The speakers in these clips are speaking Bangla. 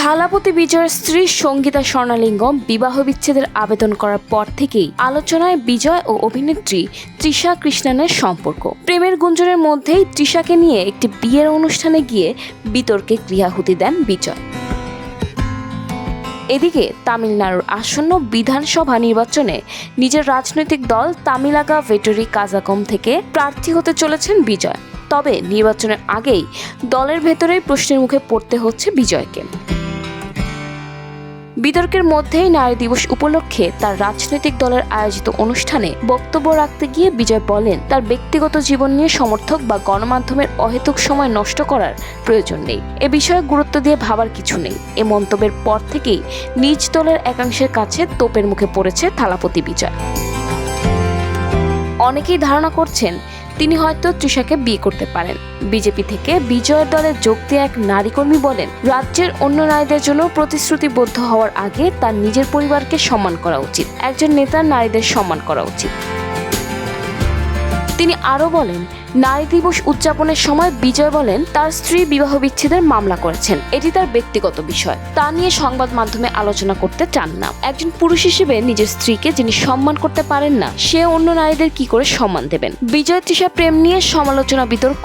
থালাপতি বিজয়ের স্ত্রী সঙ্গীতা স্বর্ণালিঙ্গম বিবাহ বিচ্ছেদের আবেদন করার পর থেকেই আলোচনায় বিজয় ও অভিনেত্রী তৃষা কৃষ্ণানের সম্পর্ক। প্রেমের গুঞ্জনের মধ্যেই তৃষাকে নিয়ে একটি বিয়ের অনুষ্ঠানে গিয়ে বিতর্কে গৃহাহুতি দেন বিজয়। এদিকে তামিলনাড়ুর আসন্ন বিধানসভা নির্বাচনে নিজের রাজনৈতিক দল তামিলাগা ভেটরি কাজাগম থেকে প্রার্থী হতে চলেছেন বিজয়। তবে নির্বাচনের আগেই দলের ভেতরেই প্রশ্নের মুখে পড়তে হচ্ছে বিজয়কে। বিতর্কের মধ্যেই নারী দিবস উপলক্ষে তার রাজনৈতিক দলের আয়োজিত অনুষ্ঠানে বক্তব্য রাখতে গিয়ে বিজয় বলেন, তার ব্যক্তিগত জীবন নিয়ে সমর্থক বা গণমাধ্যমের অহেতুক সময় নষ্ট করার প্রয়োজন নেই। এ বিষয়ে গুরুত্ব দিয়ে ভাবার কিছু নেই। এ মন্তব্যের পর থেকেই নিজ দলের একাংশের কাছে তোপের মুখে পড়েছে থালাপতি বিজয়। অনেকেই ধারণা করছেন তিনি হয়তো তৃষাকে বিয়ে করতে পারেন। বিজেপি থেকে বিজয়ের দলে যোগ দিয়ে এক নারী কর্মী বলেন, রাজ্যের অন্য নারীদের জন্য প্রতিশ্রুতিবদ্ধ হওয়ার আগে তার নিজের পরিবারকে সম্মান করা উচিত। একজন নেতার নারীদের সম্মান করা উচিত। তিনি আরও বলেন, নারী দিবস উদযাপনের সময় বিজয় বলেন তার স্ত্রী বিবাহ বিচ্ছেদের মামলা করেছেন, এটি তার ব্যক্তিগত বিষয়, তা নিয়ে সংবাদ মাধ্যমে আলোচনা করতে চান না। একজন পুরুষ হিসেবে নিজের স্ত্রীকে যিনি সম্মান করতে পারেন না, সে অন্য নারীদের কি করে সম্মান দেবেন? বিজয় তৃষা প্রেম নিয়ে সমালোচনা বিতর্ক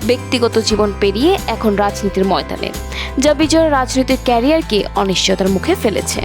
ব্যক্তিগত জীবন পেরিয়ে এখন রাজনীতির ময়দানে, যা বিজয়ের রাজনৈতিক ক্যারিয়ারকে অনিশ্চয়তার মুখে ফেলেছে।